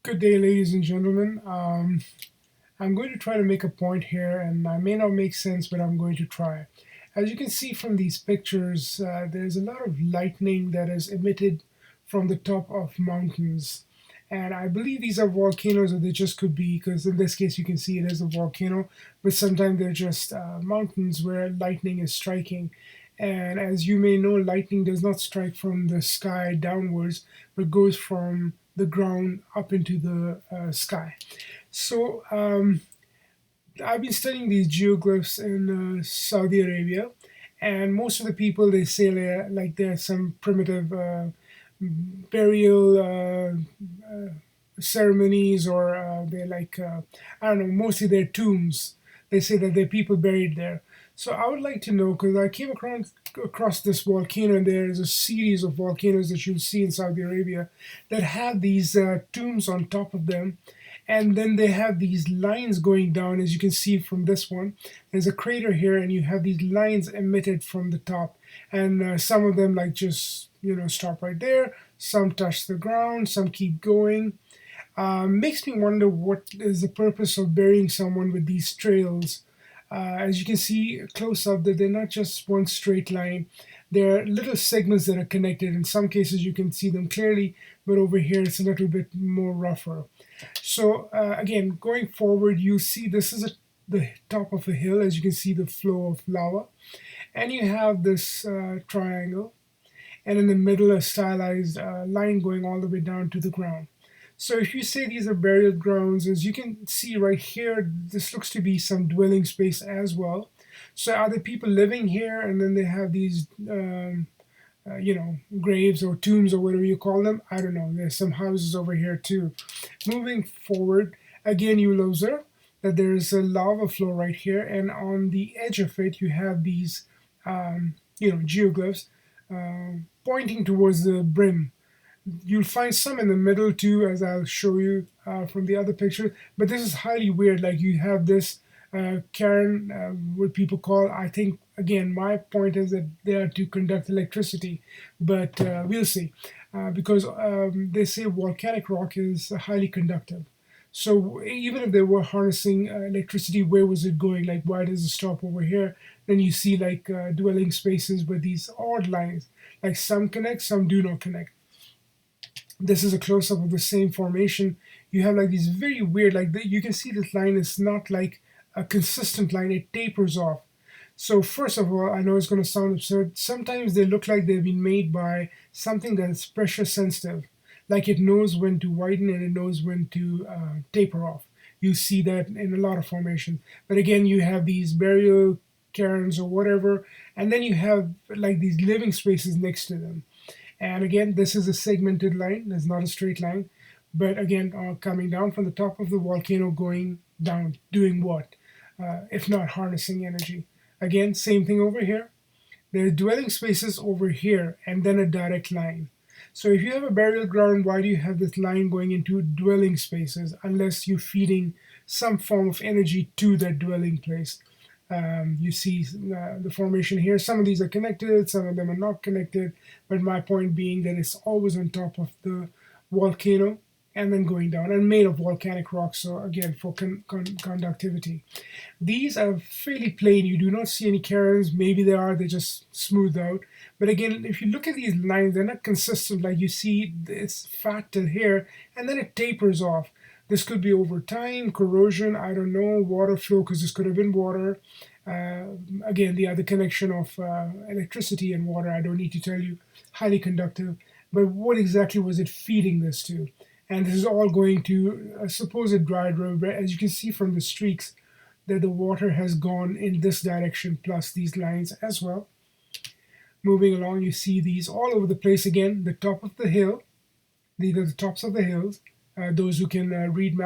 Good day, ladies and gentlemen. I'm going to try to make a point here, and I may not make sense, but I'm going to try. As you can see from these pictures, there's a lot of lightning that is emitted from the top of mountains. And I believe these are volcanoes, or they just could be, because in this case you can see it is a volcano, but sometimes they're just mountains where lightning is striking. And as you may know, lightning does not strike from the sky downwards, but goes from the ground up into the sky. So I've been studying these geoglyphs in Saudi Arabia, and most of the people they say like there's some primitive burial ceremonies, or they're like I don't know. Mostly they're tombs. They say that there are people buried there. So I would like to know, because I came across this volcano, and there is a series of volcanoes that you'll see in Saudi Arabia that have these tombs on top of them, and then they have these lines going down, as you can see from this one. There's a crater here, and you have these lines emitted from the top, and some of them like just stop right there. Some touch the ground, some keep going. Makes me wonder what is the purpose of burying someone with these trails. As you can see close up, that they're not just one straight line. There are little segments that are connected. In some cases, you can see them clearly, but over here it's a little bit more rougher. So again, going forward, you see this is the top of a hill. As you can see, the flow of lava, and you have this triangle, and in the middle, a stylized line going all the way down to the ground. So if you say these are burial grounds, as you can see right here, this looks to be some dwelling space as well. So are there people living here, and then they have these, graves or tombs or whatever you call them? I don't know. There's some houses over here too. Moving forward, again, you will observe that there is a lava flow right here, and on the edge of it, you have these, geoglyphs pointing towards the brim. You'll find some in the middle too, as I'll show you from the other picture. But this is highly weird. Like you have this Karen, what people call, I think, again, my point is that they are to conduct electricity, but we'll see. Because they say volcanic rock is highly conductive. So even if they were harnessing electricity, where was it going? Like, why does it stop over here? Then you see like dwelling spaces with these odd lines. Like some connect, some do not connect. This is a close-up of the same formation. You have like these very weird, like you can see this line is not like a consistent line, it tapers off. So first of all, I know it's going to sound absurd, sometimes they look like they've been made by something that's pressure sensitive, like it knows when to widen and it knows when to taper off. You see that in a lot of formations. But again, you have these burial cairns or whatever, and then you have like these living spaces next to them. And again, this is a segmented line, it's not a straight line. But again, coming down from the top of the volcano, going down, doing what? If not harnessing energy. Again, same thing over here. There are dwelling spaces over here, and then a direct line. So if you have a burial ground, why do you have this line going into dwelling spaces unless you're feeding some form of energy to that dwelling place? You see the formation here. Some of these are connected, some of them are not connected, but my point being that it's always on top of the volcano and then going down, and made of volcanic rock, so again, for conductivity. These are fairly plain. You do not see any cairns. Maybe they are, they're just smoothed out. But again, if you look at these lines, they're not consistent. Like you see, it's fat till here, and then it tapers off. This could be over time, corrosion, I don't know, water flow, because this could have been water. Uh, Again, the other connection of electricity and water, I don't need to tell you, highly conductive. But what exactly was it feeding this to? And this is all going to a supposed dried road, where, as you can see from the streaks, that the water has gone in this direction, plus these lines as well. Moving along, you see these all over the place again. The top of the hill, these are the tops of the hills. Those who can read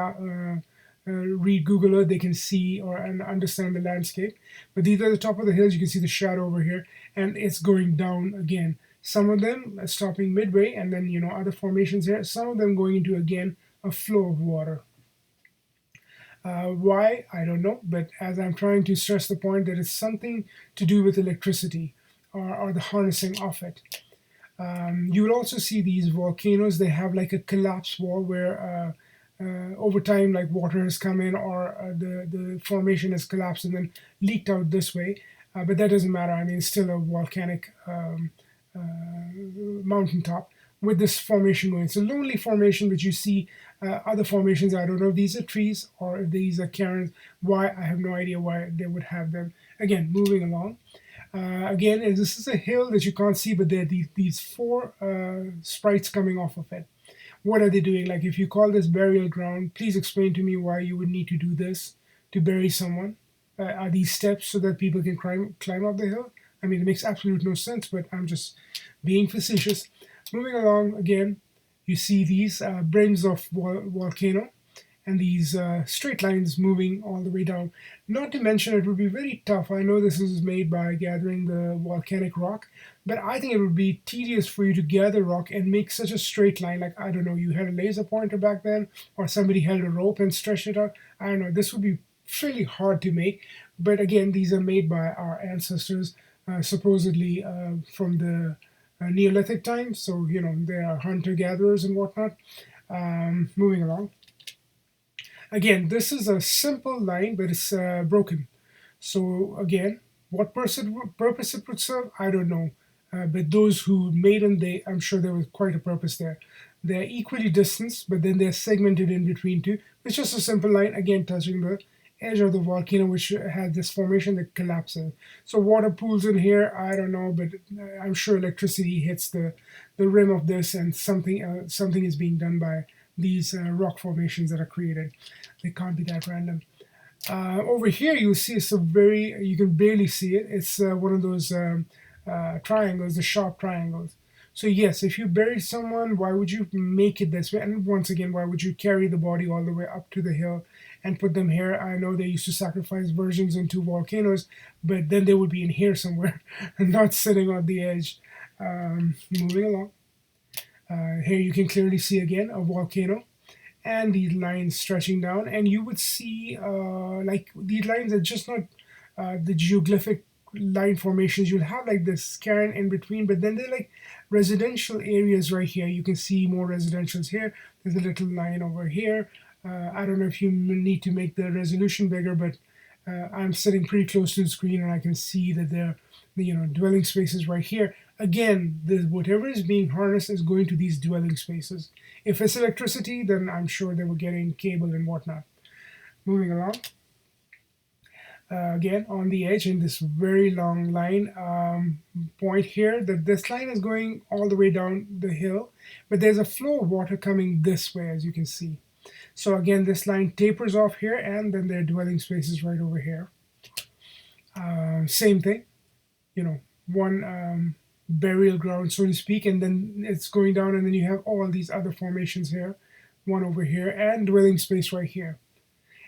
Google Earth, they can see or and understand the landscape. But these are the top of the hills. You can see the shadow over here, and it's going down again. Some of them are stopping midway, and then other formations here. Some of them going into again a flow of water. Why? I don't know. But as I'm trying to stress the point that it's something to do with electricity, or the harnessing of it. You will also see these volcanoes. They have like a collapse wall where over time, like water has come in or the formation has collapsed and then leaked out this way. But that doesn't matter. I mean, it's still a volcanic mountaintop with this formation going. It's a lonely formation, which you see other formations. I don't know if these are trees or if these are cairns. Why? I have no idea why they would have them. Again, moving along. Again, this is a hill that you can't see, but there are these four sprites coming off of it. What are they doing? Like, if you call this burial ground, please explain to me why you would need to do this to bury someone. Are these steps so that people can climb up the hill? I mean, it makes absolute no sense, but I'm just being facetious. Moving along again, you see these brims of volcano and these straight lines moving all the way down. Not to mention, it would be very tough. I know this is made by gathering the volcanic rock, but I think it would be tedious for you to gather rock and make such a straight line. Like, I don't know, you had a laser pointer back then, or somebody held a rope and stretched it out. I don't know, this would be fairly hard to make. But again, these are made by our ancestors, supposedly from the Neolithic times. So, you know, they are hunter gatherers and whatnot. Moving along. Again, this is a simple line, but it's broken. So again, what purpose it would serve, I don't know. But those who made them, I'm sure there was quite a purpose there. They're equally distanced, but then they're segmented in between two. It's just a simple line, again, touching the edge of the volcano, which had this formation that collapses. So water pools in here, I don't know, but I'm sure electricity hits the rim of this, and something is being done by these rock formations that are created. They can't be that random. Over here, you'll see it's you can barely see it. It's one of those triangles, the sharp triangles. So yes, if you buried someone, why would you make it this way? And once again, why would you carry the body all the way up to the hill and put them here? I know they used to sacrifice virgins into volcanoes, but then they would be in here somewhere, and not sitting on the edge. Moving along. Here you can clearly see again a volcano and these lines stretching down, and you would see like these lines are just not the geoglyphic line formations. You'll have like this cairn in between, but then they're like residential areas right here. You can see more residentials here. There's a little line over here. I don't know if you need to make the resolution bigger, but I'm sitting pretty close to the screen and I can see that there are dwelling spaces right here. Again, whatever is being harnessed is going to these dwelling spaces. If it's electricity, then I'm sure they were getting cable and whatnot. Moving along. Again, on the edge in this very long line point here, that this line is going all the way down the hill, but there's a flow of water coming this way, as you can see. So again, this line tapers off here, and then there are dwelling spaces right over here. Same thing, one burial ground, so to speak, and then it's going down, and then you have all these other formations here, one over here, and dwelling space right here.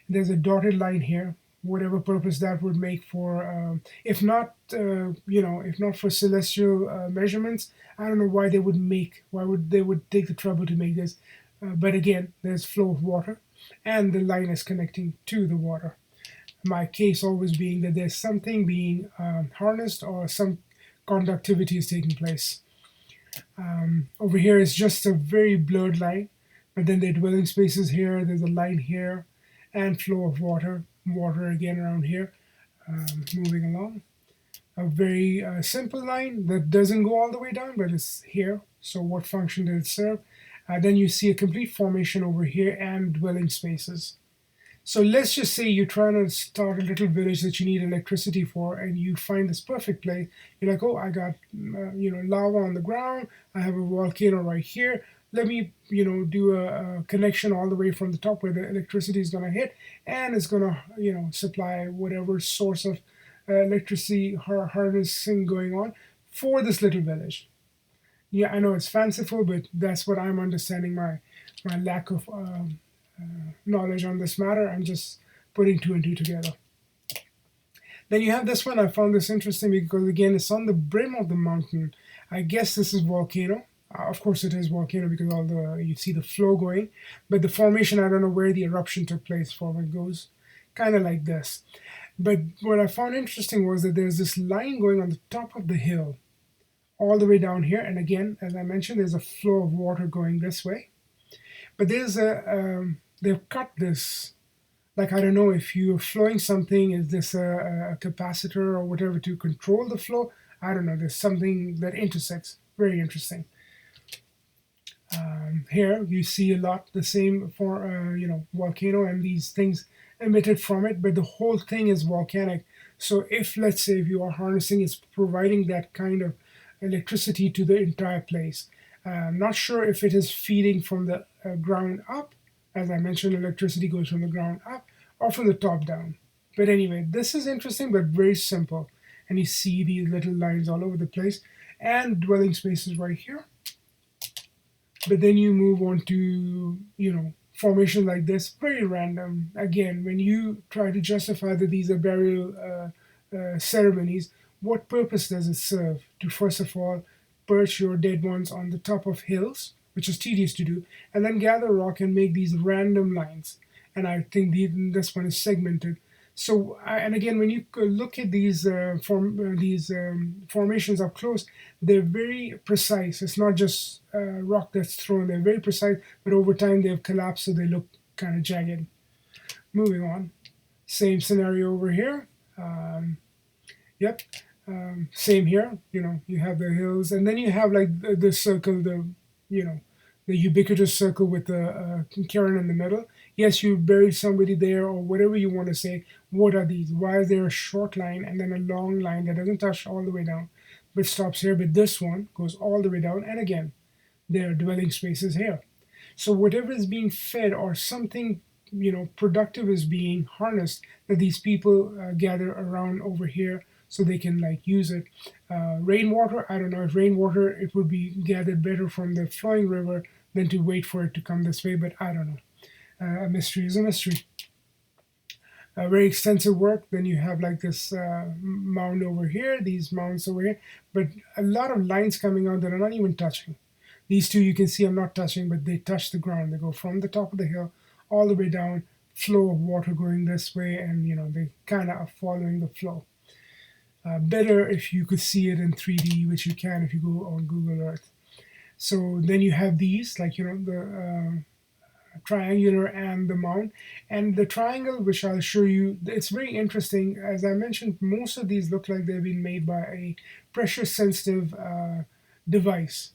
There's a dotted line here, whatever purpose that would make for, if not for celestial measurements. I don't know why they would take the trouble to make this. But again, there's flow of water, and the line is connecting to the water. My case always being that there's something being harnessed, or some conductivity is taking place. Over here is just a very blurred line, but then there are dwelling spaces here, there's a line here, and flow of water again around here. Moving along. A very simple line that doesn't go all the way down, but it's here. So what function did it serve? Then you see a complete formation over here and dwelling spaces. So let's just say you're trying to start a little village that you need electricity for, and you find this perfect place. You're like, oh, I got lava on the ground. I have a volcano right here. Let me do a connection all the way from the top where the electricity is going to hit, and it's going to supply whatever source of electricity harnessing going on for this little village. Yeah, I know it's fanciful, but that's what I'm understanding. My lack of knowledge on this matter. I'm just putting two and two together. Then you have this one. I found this interesting because again, it's on the brim of the mountain. I guess this is volcano. Of course, it is volcano because you see the flow going, but the formation, I don't know where the eruption took place from. It goes kind of like this. But what I found interesting was that there's this line going on the top of the hill, all the way down here. And again, as I mentioned, there's a flow of water going this way. But there's they've cut this. Like, I don't know if you're flowing something, is this a capacitor or whatever to control the flow? I don't know. There's something that intersects. Very interesting. Here you see a lot the same for volcano and these things emitted from it, but the whole thing is volcanic. So if, let's say, if you are harnessing, it's providing that kind of electricity to the entire place. I'm not sure if it is feeding from the ground up. As I mentioned, electricity goes from the ground up or from the top down. But anyway, this is interesting but very simple. And you see these little lines all over the place and dwelling spaces right here. But then you move on to, formation like this, very random. Again, when you try to justify that these are burial ceremonies, what purpose does it serve? To, first of all, perch your dead ones on the top of hills, which is tedious to do, and then gather rock and make these random lines. And I think this one is segmented. So, and again, when you look at these formations up close, they're very precise. It's not just rock that's thrown; they're very precise. But over time, they've collapsed, so they look kind of jagged. Moving on, same scenario over here. Yep, same here. You have the hills, and then you have like the circle, you know the ubiquitous circle with the cairn in the middle. Yes, you buried somebody there, or whatever you want to say. What are these? Why is there a short line and then a long line that doesn't touch all the way down, but stops here? But this one goes all the way down, and again, there are dwelling spaces here. So whatever is being fed or something productive is being harnessed, that these people gather around over here so they can like use it. Rainwater, I don't know if rainwater, it would be gathered better from the flowing river than to wait for it to come this way, but I don't know. A mystery is a mystery. Very extensive work. Then you have like this mound over here, these mounds over here, but a lot of lines coming out that are not even touching. These two you can see are not touching, but they touch the ground. They go from the top of the hill all the way down, flow of water going this way, and they kind of are following the flow. Better if you could see it in 3D, which you can if you go on Google Earth. So then you have these, like the triangular and the mound. And the triangle, which I'll show you, it's very interesting. As I mentioned, most of these look like they've been made by a pressure sensitive device,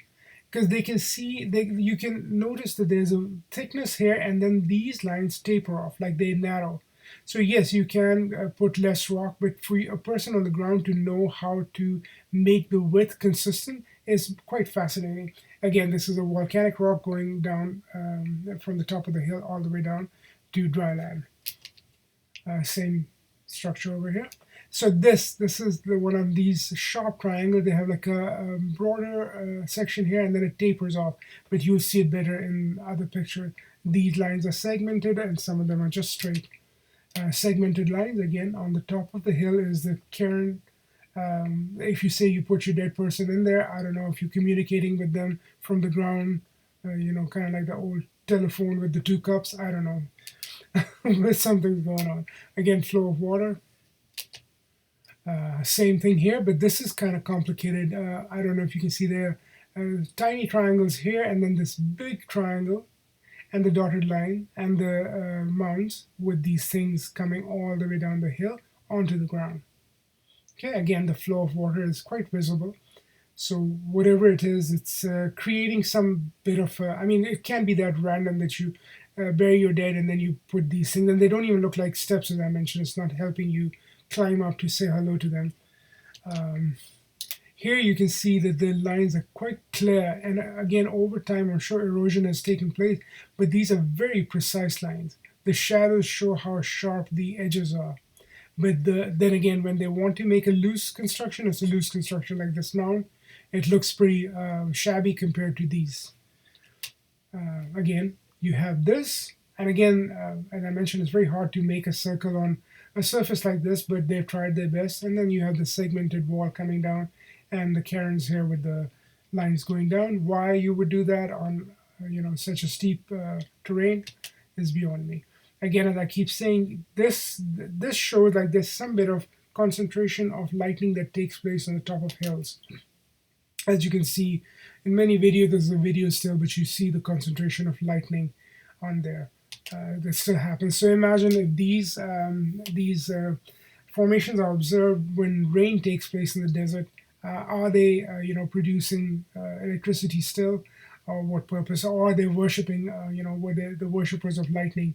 because they can see, you can notice that there's a thickness here, and then these lines taper off, like they narrow. So yes, you can put less rock, but for a person on the ground to know how to make the width consistent is quite fascinating. Again, this is a volcanic rock going down from the top of the hill all the way down to dry land. Same structure over here. So this is one of these sharp triangles. They have like a broader section here, and then it tapers off. But you'll see it better in other picture. These lines are segmented, and some of them are just straight. Segmented lines. Again, on the top of the hill is the cairn. If you say you put your dead person in there, I don't know if you're communicating with them from the ground, kind of like the old telephone with the two cups. I don't know. But something's going on. Again, flow of water. Same thing here, but this is kind of complicated. I don't know if you can see there. Tiny triangles here, and then this big triangle, and the dotted line, and the mounds with these things coming all the way down the hill onto the ground. Okay, again, the flow of water is quite visible. So whatever it is, it's creating some bit of, it can't be that random that you bury your dead and then you put these things, and they don't even look like steps, as I mentioned. It's not helping you climb up to say hello to them. Here you can see that the lines are quite clear, and again, over time, I'm sure erosion has taken place, but these are very precise lines. The shadows show how sharp the edges are. But then again, when they want to make a loose construction, it's a loose construction like this mound. It looks pretty shabby compared to these. Again, you have this, and again, as I mentioned, it's very hard to make a circle on a surface like this, but they've tried their best. And then you have the segmented wall coming down, and the cairns here with the lines going down. Why you would do that on such a steep terrain is beyond me. Again, as I keep saying, this shows like there's some bit of concentration of lightning that takes place on the top of hills. As you can see in many videos, there's a video still, but you see the concentration of lightning on there. that still happens. So imagine if these formations are observed when rain takes place in the desert. Are they, producing electricity still, or what purpose? Or are they worshiping? Were they the worshippers of lightning,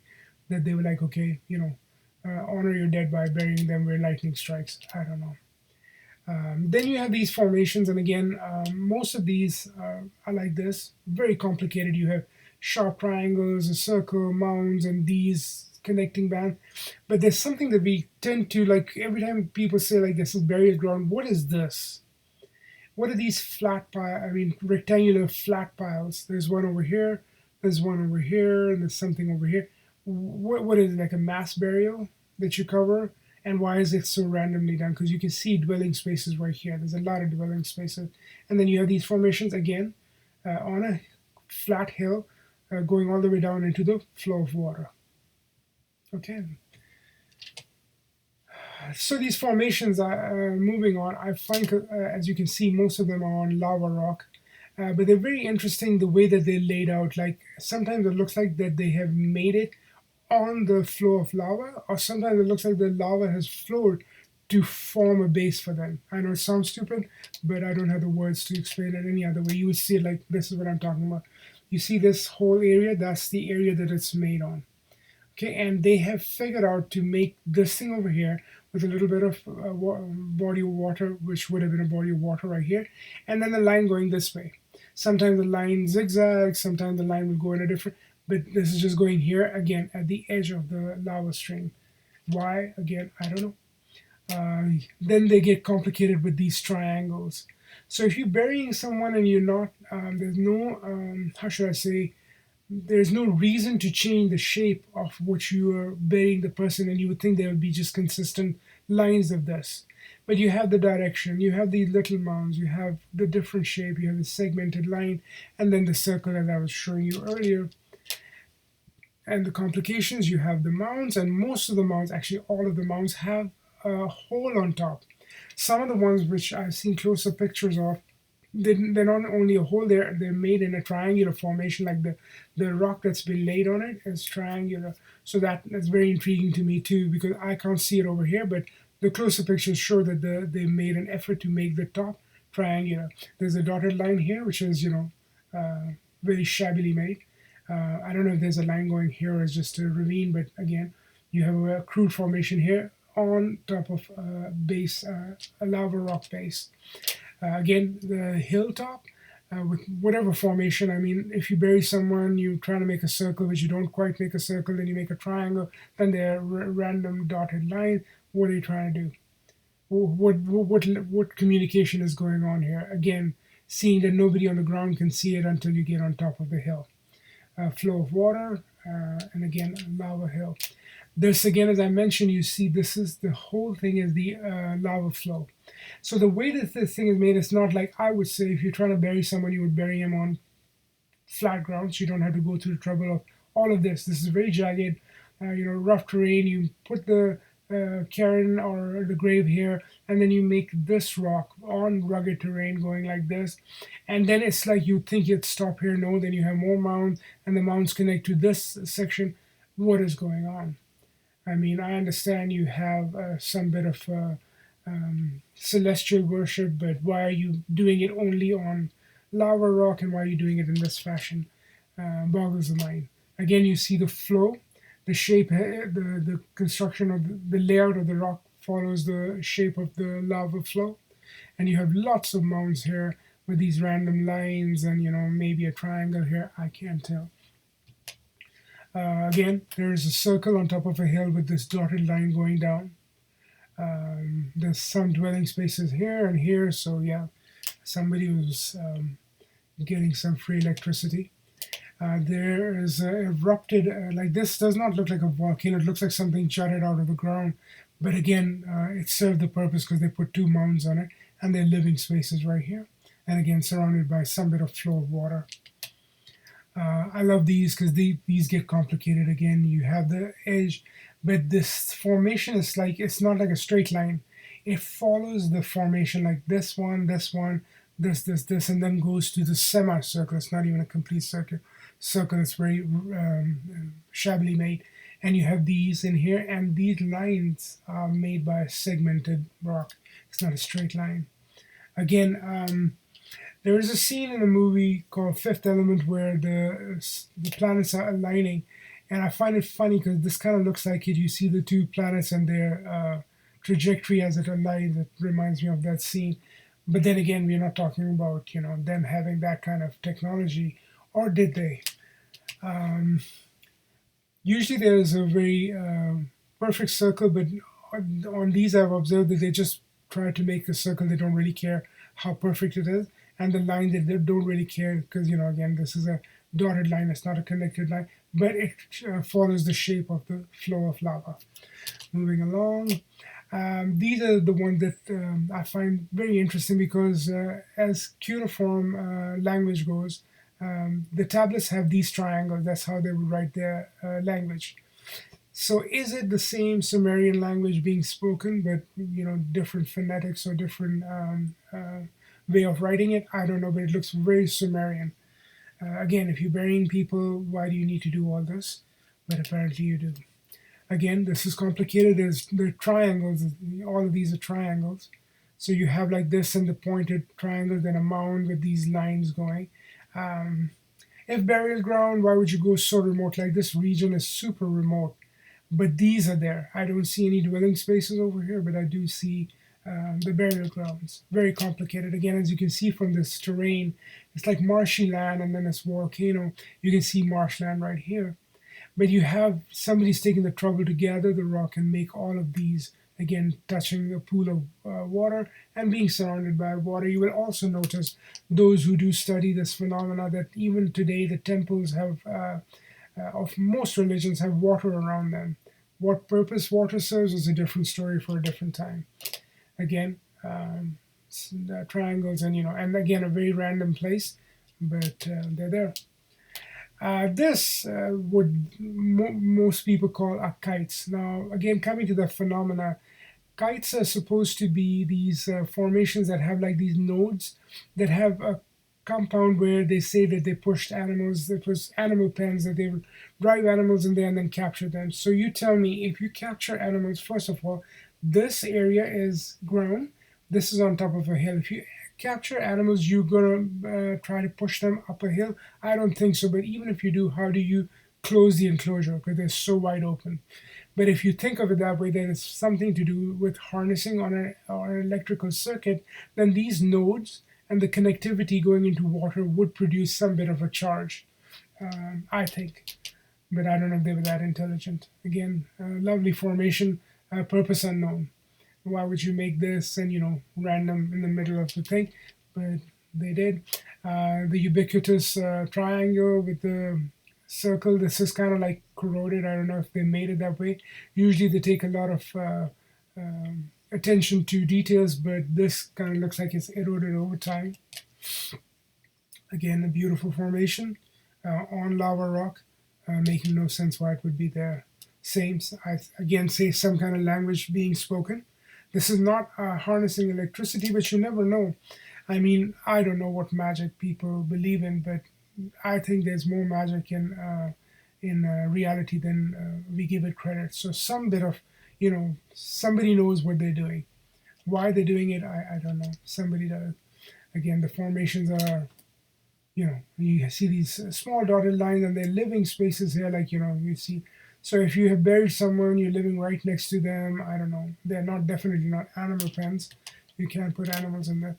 that they were like, okay, honor your dead by burying them where lightning strikes. I don't know. Then you have these formations, and again, most of these are like this, very complicated. You have sharp triangles, a circle, mounds, and these connecting bands. But there's something that we tend to like every time people say like this is burial ground. What is this? What are these rectangular flat piles? There's one over here. There's one over here, and there's something over here. What is it, like a mass burial that you cover? And why is it so randomly done? Because you can see dwelling spaces right here. There's a lot of dwelling spaces, and then you have these formations again on a flat hill, going all the way down into the flow of water. Okay, so these formations are moving on. I find, as you can see, most of them are on lava rock, but they're very interesting the way that they're laid out. Like sometimes it looks like that they have made it on the flow of lava, or sometimes it looks like the lava has flowed to form a base for them. I know it sounds stupid, but I don't have the words to explain it any other way. You would see it like this is what I'm talking about. You see this whole area, that's the area that it's made on. Okay, and they have figured out to make this thing over here with a little bit of body of water, which would have been a body of water right here, and then the line going this way. Sometimes the line zigzags, sometimes the line will go in a different, but this is just going here again at the edge of the lava stream. Why? Again, I don't know. Then they get complicated with these triangles. So if you're burying someone and you're not, there's no, how should I say, there's no reason to change the shape of which you are burying the person, and you would think there would be just consistent lines of this. But you have the direction, you have these little mounds, you have the different shape, you have the segmented line, and then the circle as I was showing you earlier. And the complications, you have the mounds, and most of the mounds, actually all of the mounds, have a hole on top. Some of the ones which I've seen closer pictures of, they're not only a hole, they're made in a triangular formation, like the rock that's been laid on it is triangular. So that's very intriguing to me too, because I can't see it over here, but the closer pictures show that they made an effort to make the top triangular. There's a dotted line here, which is very shabbily made. I don't know if there's a line going here or it's just a ravine, but again, you have a crude formation here on top of a lava rock base. Again, the hilltop with whatever formation. I mean, if you bury someone, you try to make a circle, but you don't quite make a circle, then you make a triangle, then there are random dotted line. What are you trying to do? What communication is going on here? Again, seeing that nobody on the ground can see it until you get on top of the hill. Flow of water, and again, lava hill. This again, as I mentioned, you see this is the whole thing is the lava flow. So the way that this thing is made, it's not like I would say if you're trying to bury someone, you would bury him on flat ground, so you don't have to go through the trouble of all of this. This is very jagged, rough terrain. You put the cairn or the grave here, and then you make this rock on rugged terrain going like this, and then it's like you think you'd stop here. No, then you have more mounds, and the mounds connect to this section. What is going on? I mean, I understand you have some bit of celestial worship, but why are you doing it only on lava rock, and why are you doing it in this fashion? Boggles the mind. Again, you see the flow, the shape, the construction of the layout of the rock follows the shape of the lava flow, and you have lots of mounds here with these random lines, and maybe a triangle here. I can't tell. Again, there is a circle on top of a hill with this dotted line going down. There's some dwelling spaces here and here, so yeah, somebody was getting some free electricity. There is erupted, like this does not look like a volcano, it looks like something jutted out of the ground, but again, it served the purpose because they put two mounds on it, and they're living spaces right here, and again, surrounded by some bit of flow of water. I love these because these get complicated. Again, you have the edge, but this formation is like, it's not like a straight line. It follows the formation like this one, this, and then goes to the semicircle. It's not even a complete circle. circle that's very shabbily made. And you have these in here, and these lines are made by a segmented rock. It's not a straight line. Again, there is a scene in a movie called Fifth Element where the planets are aligning, and I find it funny because this kind of looks like it. You see the two planets and their trajectory as it aligns. It reminds me of that scene. But then again, we're not talking about them having that kind of technology, or did they? Um, Usually, there is a very perfect circle, but on these, I've observed that they just try to make a circle. They don't really care how perfect it is, and the line that they don't really care because again, this is a dotted line. It's not a connected line, but it follows the shape of the flow of lava. Moving along, these are the ones that I find very interesting because as cuneiform language goes, the tablets have these triangles. That's how they would write their language. So is it the same Sumerian language being spoken, but different phonetics or different way of writing it? I don't know, but it looks very Sumerian. Again, if you're burying people, why do you need to do all this? But apparently you do. Again, this is complicated. There are triangles. All of these are triangles. So you have like this and the pointed triangle, then a mound with these lines going. Um, if burial ground, why would you go so remote? Like this region is super remote, but these are there. I don't see any dwelling spaces over here, but I do see the burial grounds. Very complicated. Again, as you can see from this terrain, it's like marshy land and then this volcano. You can see marshland right here. But you have somebody's taking the trouble to gather the rock and make all of these, again, touching a pool of water and being surrounded by water. You will also notice, those who do study this phenomena, that even today the temples have, of most religions, have water around them. What purpose water serves is a different story for a different time. Again, the triangles and again, a very random place, but they're there. This would most people call are kites. Now, again, coming to the phenomena, kites are supposed to be these formations that have like these nodes that have a compound where they say that they pushed animals. It was animal pens that they would drive animals in there and then capture them. So you tell me, if you capture animals, first of all, this area is ground. This is on top of a hill. If you capture animals, you're gonna try to push them up a hill. I don't think so. But even if you do, how do you close the enclosure because they're so wide open? But if you think of it that way, that it's something to do with harnessing on an electrical circuit, then these nodes and the connectivity going into water would produce some bit of a charge, I think. But I don't know if they were that intelligent. Again, lovely formation, purpose unknown. Why would you make this and random in the middle of the thing? But they did. The ubiquitous triangle with the circle. This is kind of like corroded. I don't know if they made it that way. Usually they take a lot of attention to details, but this kind of looks like it's eroded over time. Again, a beautiful formation on lava rock, making no sense why it would be there. Same, I again say some kind of language being spoken. This is not harnessing electricity, but you never know. I mean, I don't know what magic people believe in, but I think there's more magic in reality than we give it credit. So some bit of, somebody knows what they're doing. Why they're doing it, I don't know. Somebody does. Again, the formations are, you see these small dotted lines and they're living spaces here, like, you see. So if you have buried someone, you're living right next to them, I don't know. They're not definitely not animal pens. You can't put animals in there.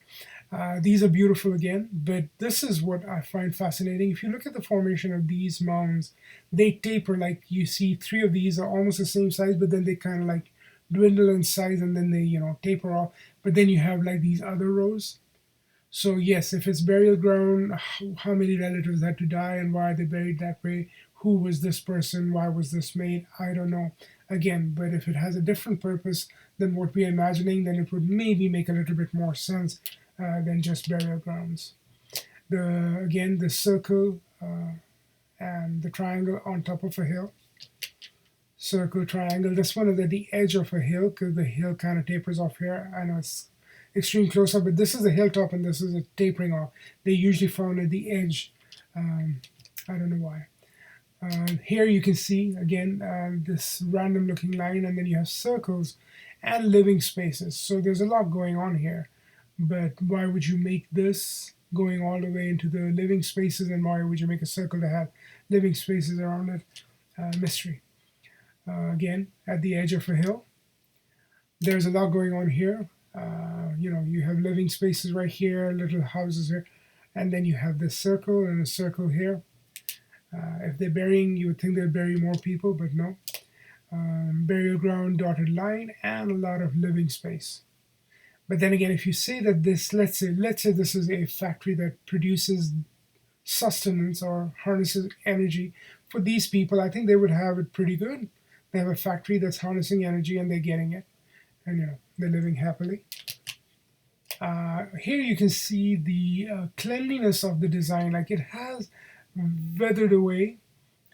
These are beautiful again, but this is what I find fascinating. If you look at the formation of these mounds, they taper. Like you see, three of these are almost the same size, but then they kind of like dwindle in size and then they, taper off. But then you have like these other rows. So yes, if it's burial ground, how many relatives had to die and why are they buried that way? Who was this person? Why was this made? I don't know. Again, but if it has a different purpose than what we're imagining, then it would maybe make a little bit more sense than just burial grounds. The circle and the triangle on top of a hill. Circle, triangle. This one is at the edge of a hill because the hill kind of tapers off here. I know it's extreme close up, but this is the hilltop and this is a tapering off. They usually found at the edge. I don't know why. Here you can see again this random looking line, and then you have circles and living spaces. So there's a lot going on here. But why would you make this going all the way into the living spaces, and why would you make a circle to have living spaces around it? Mystery. Again, at the edge of a hill, there's a lot going on here. You have living spaces right here, little houses here, and then you have this circle and a circle here. If they're burying, you would think they'd bury more people, but no. Burial ground, dotted line, and a lot of living space. But then again, if you say that this, let's say this is a factory that produces sustenance or harnesses energy for these people, I think they would have it pretty good. They have a factory that's harnessing energy and they're getting it, and they're living happily. Here you can see the cleanliness of the design, like it has weathered away.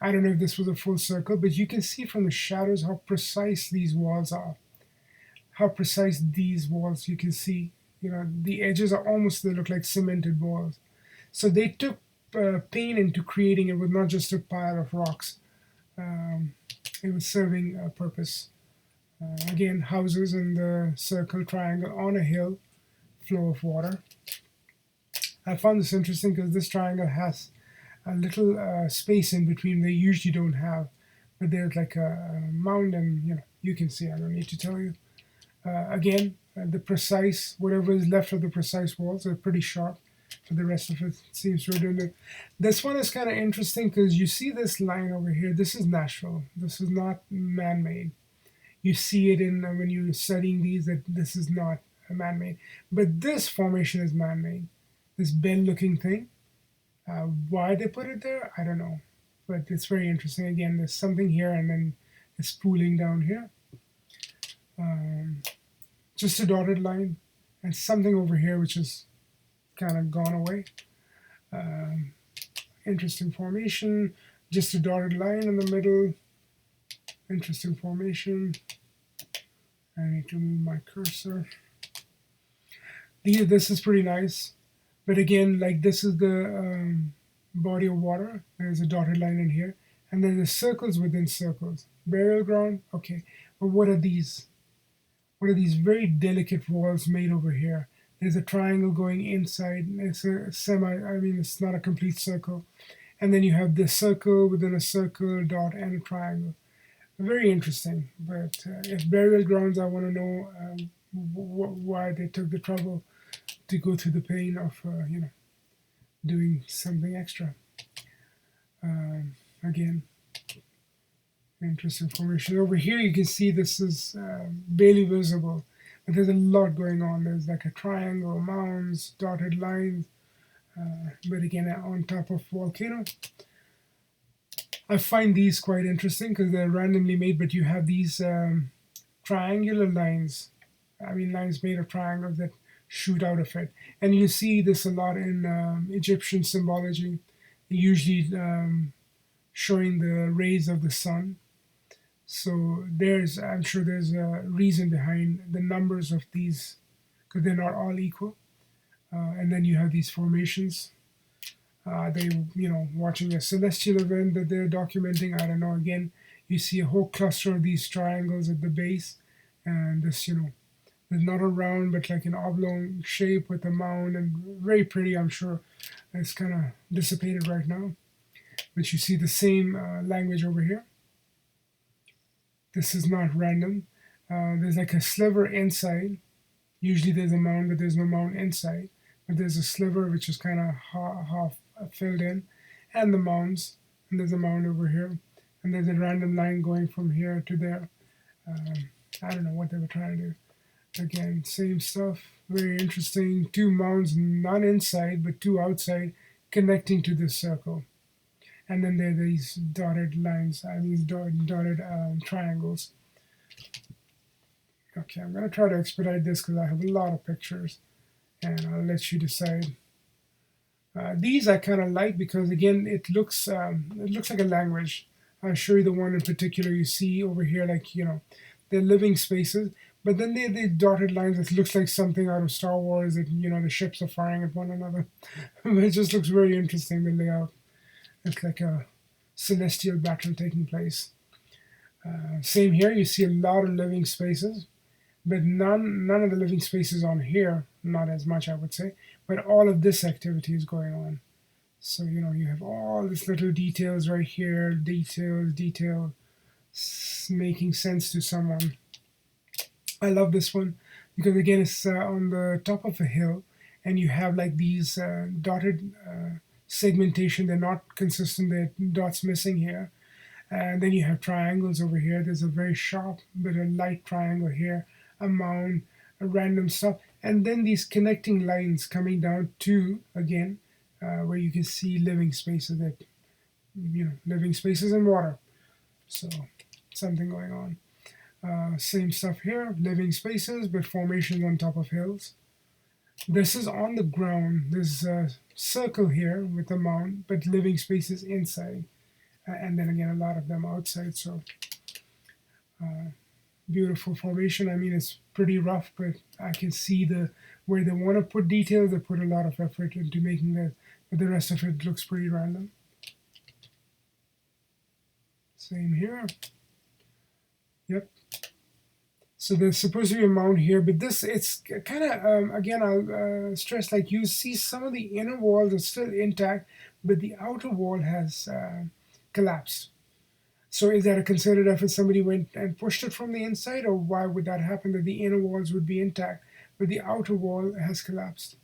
I don't know if this was a full circle, but you can see from the shadows how precise these walls are. How precise these walls, you can see. The edges are almost, they look like cemented walls. So they took pain into creating it with not just a pile of rocks. It was serving a purpose. Again, houses in the circle triangle on a hill, flow of water. I found this interesting because this triangle has a little space in between they usually don't have, but there's like a mound, and you can see. I don't need to tell you. Again, the precise, whatever is left of the precise walls are pretty sharp, but the rest of it seems redundant. This one is kind of interesting because you see this line over here. This is natural. This is not man-made. You see it in when you're studying these, that this is not man-made. But this formation is man-made. This bell-looking thing. Why they put it there, I don't know. But it's very interesting. Again, there's something here, and then it's pooling down here. Just a dotted line, and something over here which is kind of gone away. Interesting formation. Just a dotted line in the middle. Interesting formation. I need to move my cursor. This is pretty nice. But again, like this is the body of water. There's a dotted line in here. And then there's circles within circles. Burial ground, okay. But what are these? What are these very delicate walls made over here? There's a triangle going inside. It's a it's not a complete circle. And then you have this circle within a circle, dot, and a triangle. Very interesting. But if burial grounds, I want to know why they took the trouble to go through the pain of, doing something extra. Again, interesting formation. Over here, you can see this is barely visible, but there's a lot going on. There's like a triangle, mounds, dotted lines, but again, on top of volcano. I find these quite interesting because they're randomly made, but you have these triangular lines. Lines made of triangles that shoot out of it. And you see this a lot in Egyptian symbology, usually showing the rays of the sun. So I'm sure there's a reason behind the numbers of these, because they're not all equal. And then you have these formations. Watching a celestial event that they're documenting. I don't know. Again, you see a whole cluster of these triangles at the base, and this, there's not a round, but like an oblong shape with a mound, and very pretty. I'm sure it's kind of dissipated right now, but you see the same language over here. This is not random. There's like a sliver inside. Usually there's a mound, but there's no mound inside. But there's a sliver which is kind of half filled in, and the mounds. And there's a mound over here, and there's a random line going from here to there. I don't know what they were trying to do. Again, same stuff. Very interesting. Two mounds, not inside, but two outside, connecting to this circle. And then there are these dotted lines, these dotted triangles. Okay, I'm going to try to expedite this because I have a lot of pictures, and I'll let you decide. These I kind of like because, again, it looks like a language. I'll show you the one in particular you see over here, like, they're living spaces. But then they dotted lines that looks like something out of Star Wars, that, the ships are firing at one another. It just looks very interesting, the layout. It's like a celestial battle taking place. Same here, you see a lot of living spaces, but none of the living spaces on here, not as much I would say, but all of this activity is going on. So you have all these little details right here, detail, making sense to someone. I love this one because again it's on the top of a hill, and you have like these dotted segmentation. They're not consistent. There are dots missing here, and then you have triangles over here. There's a very sharp but a light triangle here, a mound, a random stuff, and then these connecting lines coming down to again where you can see living spaces that living spaces in water. So something going on. Same stuff here, living spaces, but formations on top of hills. This is on the ground. There's a circle here with a mound, but living spaces inside. And then again, a lot of them outside. So beautiful formation. I mean, it's pretty rough, but I can see where they want to put detail. They put a lot of effort into making that, but the rest of it looks pretty random. Same here. Yep. So there's supposed to be a mound here, but it's kind of again I'll stress, like you see some of the inner walls are still intact, but the outer wall has collapsed. So is that a concerted effort? Somebody went and pushed it from the inside, or why would that happen? That the inner walls would be intact, but the outer wall has collapsed,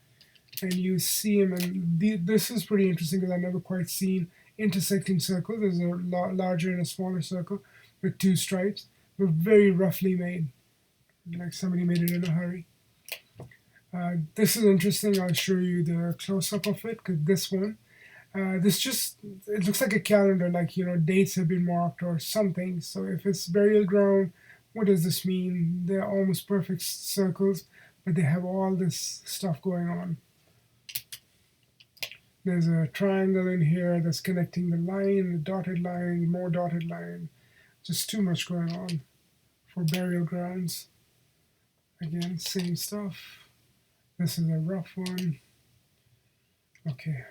and you see them. And this is pretty interesting because I've never quite seen intersecting circles. There's a larger and a smaller circle with two stripes, but very roughly made, like somebody made it in a hurry. This is interesting. I'll show you the close-up of it because this one, this just, it looks like a calendar, like dates have been marked or something. So if it's burial ground, what does this mean? They're almost perfect circles, but they have all this stuff going on. There's a triangle in here that's connecting the line, the dotted line, more dotted line. Just too much going on for burial grounds. Again, same stuff. This is a rough one. Okay,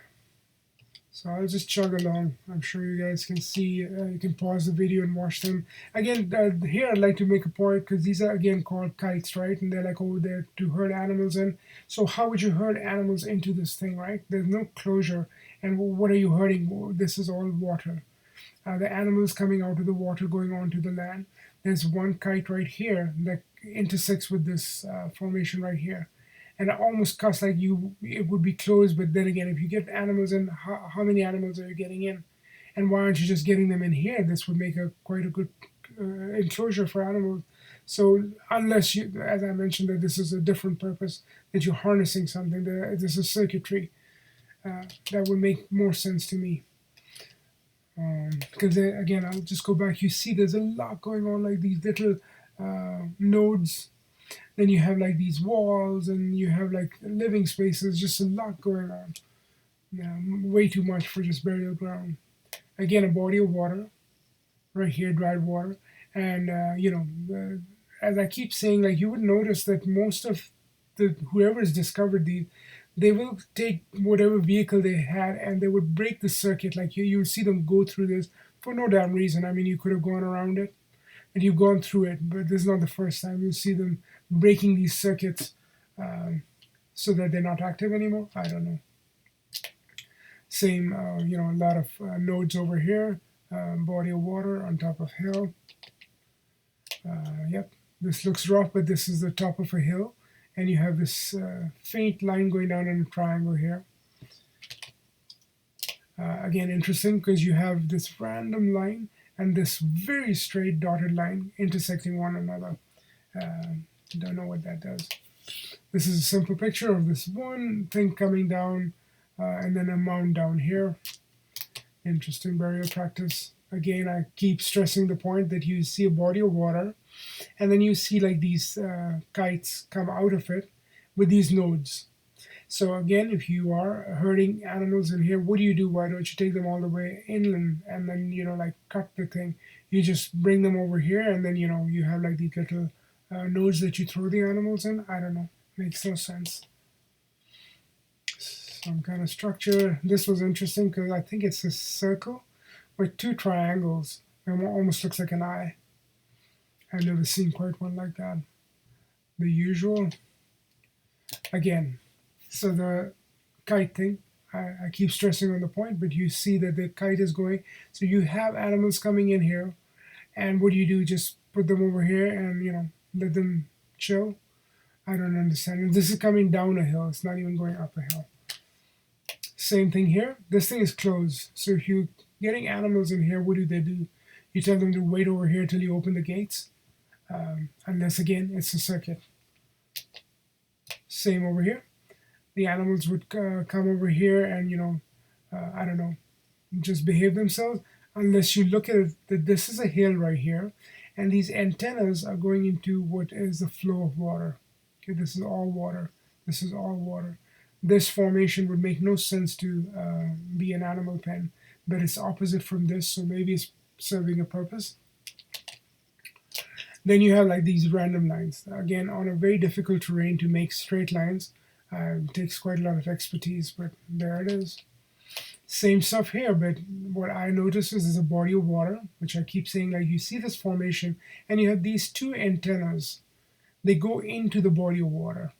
so I'll just chug along. I'm sure you guys can see. You can pause the video and watch them. Again, here I'd like to make a point because these are again called kites, right? And they're like over there to herd animals in. So how would you herd animals into this thing, right? There's no closure. And what are you herding? This is all water. The animals coming out of the water going onto the land. There's one kite right here that intersects with this formation right here, and it almost cuts like it would be closed, but then again, if you get animals in, how many animals are you getting in, and why aren't you just getting them in here? This would make quite a good enclosure for animals. So unless you, as I mentioned, that this is a different purpose, that you're harnessing something, this is circuitry, that would make more sense to me. Because again, I'll just go back. You see, there's a lot going on, like these little nodes. Then you have like these walls, and you have like living spaces. Just a lot going on. Yeah, way too much for just burial ground. Again, a body of water, right here, dried water, and as I keep saying, like you would notice that most of whoever's discovered these, they will take whatever vehicle they had and they would break the circuit. Like you would see them go through this for no damn reason. I mean, you could have gone around it and you've gone through it, but this is not the first time. You see them breaking these circuits so that they're not active anymore. I don't know. Same, a lot of nodes over here, body of water on top of hill. Yep, this looks rough, but this is the top of a hill. And you have this faint line going down in a triangle here. Again, interesting because you have this random line and this very straight dotted line intersecting one another. Don't know what that does. This is a simple picture of this one thing coming down and then a mound down here. Interesting burial practice. Again, I keep stressing the point that you see a body of water and then you see like these kites come out of it with these nodes. So again, if you are herding animals in here, what do? Why don't you take them all the way inland and then, like cut the thing? You just bring them over here and then, you have like these little nodes that you throw the animals in. I don't know. Makes no sense. some kind of structure. This was interesting because I think it's a circle with two triangles. It almost looks like an eye. I've never seen quite one like that. The usual, again, so the kite thing, I keep stressing on the point, but you see that the kite is going. So you have animals coming in here, and what do you do? Just put them over here and, let them chill? I don't understand. And this is coming down a hill, it's not even going up a hill. Same thing here. This thing is closed. So if you're getting animals in here, what do? You tell them to wait over here till you open the gates. Unless, again, it's a circuit. Same over here. The animals would come over here and, I don't know, just behave themselves. Unless you look at it, that this is a hill right here. And these antennas are going into what is the flow of water. Okay, this is all water. This is all water. This formation would make no sense to be an animal pen, but it's opposite from this, so maybe it's serving a purpose. Then you have like these random lines. Again, on a very difficult terrain to make straight lines, takes quite a lot of expertise, but there it is. Same stuff here, but what I notice is there's a body of water, which I keep saying, like you see this formation, and you have these two antennas. They go into the body of water.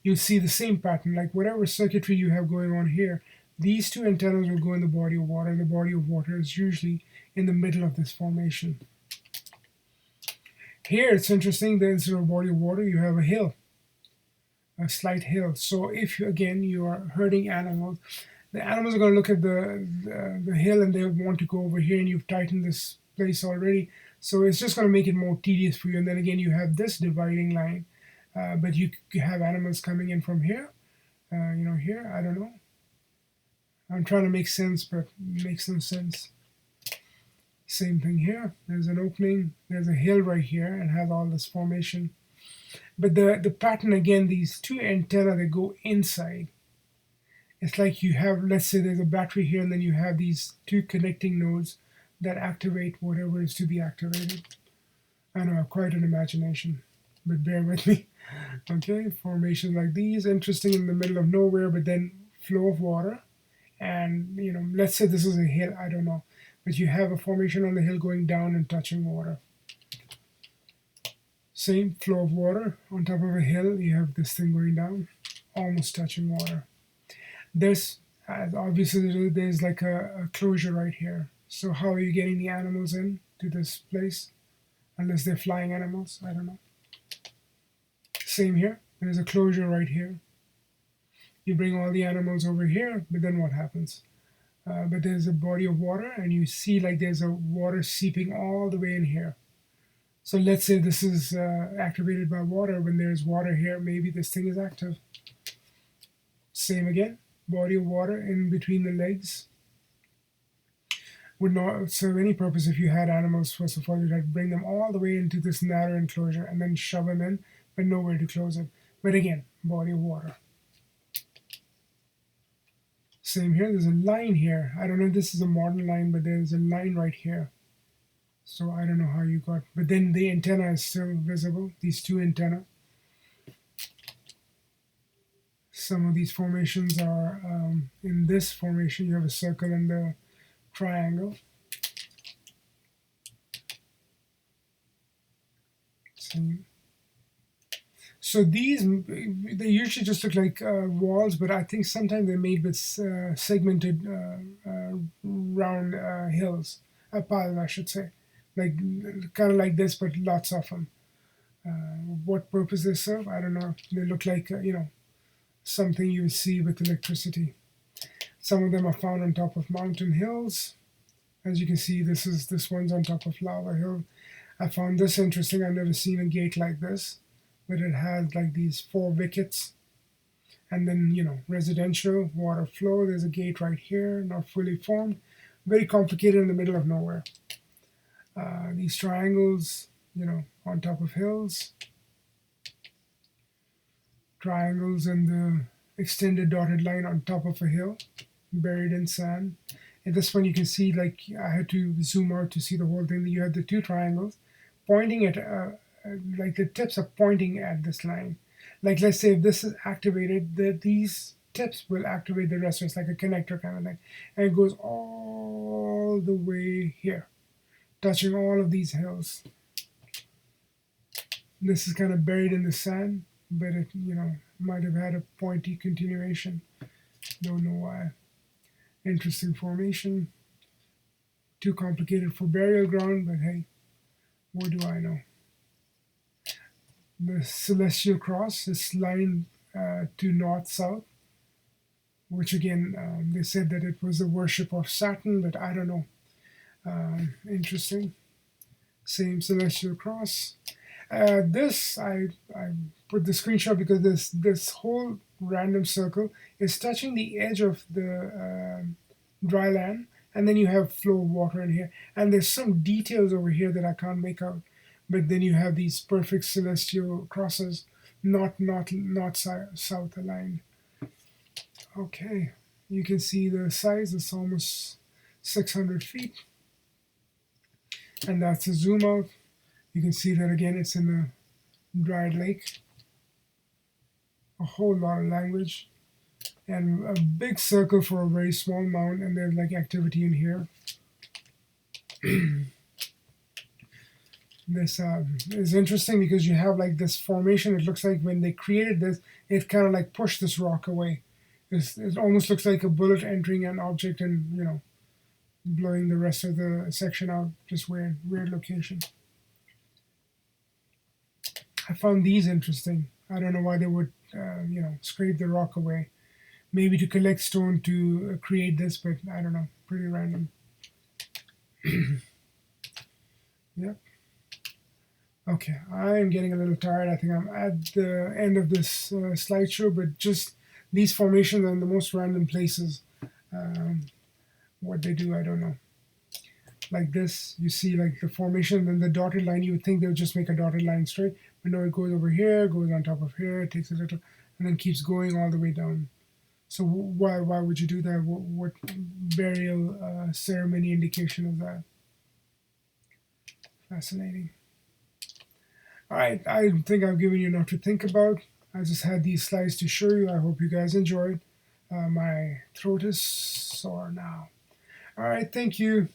You'll see the same pattern, like whatever circuitry you have going on here, these two antennas will go in the body of water, and the body of water is usually in the middle of this formation. Here it's interesting that instead of a body of water, you have a hill, a slight hill. So if you are herding animals, the animals are going to look at the hill and they want to go over here, and you've tightened this place already. So it's just going to make it more tedious for you. And then again, you have this dividing line, but you have animals coming in from here, here, I don't know. I'm trying to make sense, but it makes no sense. Same thing here. There's an opening. There's a hill right here and has all this formation. But the pattern, again, these two antennae that go inside. It's like you have, let's say there's a battery here, and then you have these two connecting nodes that activate whatever is to be activated. I know, I have quite an imagination, but bear with me. Okay, formations like these, interesting in the middle of nowhere, but then flow of water. And, let's say this is a hill, I don't know. But you have a formation on the hill going down and touching water. Same flow of water. On top of a hill, you have this thing going down, almost touching water. This, obviously, there's like a closure right here. So how are you getting the animals in to this place? Unless they're flying animals, I don't know. Same here. There's a closure right here. You bring all the animals over here, but then what happens? But there's a body of water, and you see like there's a water seeping all the way in here. So let's say this is activated by water. When there's water here, maybe this thing is active. Same again, body of water in between the legs. Would not serve any purpose if you had animals. First of all, you'd have to bring them all the way into this narrow enclosure and then shove them in, but nowhere to close it. But again, body of water. Same here, there's a line here. I don't know if this is a modern line, but there's a line right here. So I don't know how you got, but then the antenna is still visible, these two antennae. Some of these formations are, in this formation, you have a circle and the triangle. Same. So these, they usually just look like walls, but I think sometimes they're made with segmented round hills, piles, I should say, like kind of like this, but lots of them. What purpose they serve, I don't know. They look like something you would see with electricity. Some of them are found on top of mountain hills. As you can see, this one's on top of lava hill. I found this interesting. I've never seen a gate like this, but it has like these 4 wickets, and then residential water flow. There's a gate right here, not fully formed, very complicated in the middle of nowhere. These triangles, on top of hills, triangles and the extended dotted line on top of a hill, buried in sand. And this one you can see, like I had to zoom out to see the whole thing. You have the 2 triangles pointing at like the tips are pointing at this line. Like let's say if this is activated, these tips will activate the rest. So it's like a connector kind of thing. And it goes all the way here, touching all of these hills. This is kind of buried in the sand, but it, might have had a pointy continuation. Don't know why. Interesting formation. Too complicated for burial ground, but hey, what do I know? The celestial cross is lined to north-south, which again, they said that it was the worship of Saturn, but I don't know. Interesting. Same celestial cross. This I put the screenshot because this whole random circle is touching the edge of the dry land, and then you have flow of water in here, and there's some details over here that I can't make out, but then you have these perfect celestial crosses, not south aligned. Okay, you can see the size. It's almost 600 feet, and that's a zoom out. You can see that again, it's in a dried lake. A whole lot of language. And a big circle for a very small mound, and there's like activity in here. This is interesting because you have like this formation. It looks like when they created this, it kind of like pushed this rock away. It almost looks like a bullet entering an object and blowing the rest of the section out. Just weird location. I found these interesting. I don't know why they would, scrape the rock away. Maybe to collect stone to create this, but I don't know. Pretty random. Yep. Okay, I am getting a little tired. I think I'm at the end of this slideshow, but just these formations are in the most random places. What they do, I don't know. Like this, you see like the formation, then the dotted line, you would think they would just make a dotted line straight, but no, it goes over here, goes on top of here, it takes a little, and then keeps going all the way down. So why would you do that? What burial ceremony indication is that? Fascinating. All right, I think I've given you enough to think about. I just had these slides to show you. I hope you guys enjoyed. My throat is sore now. All right, thank you.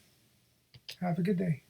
Have a good day.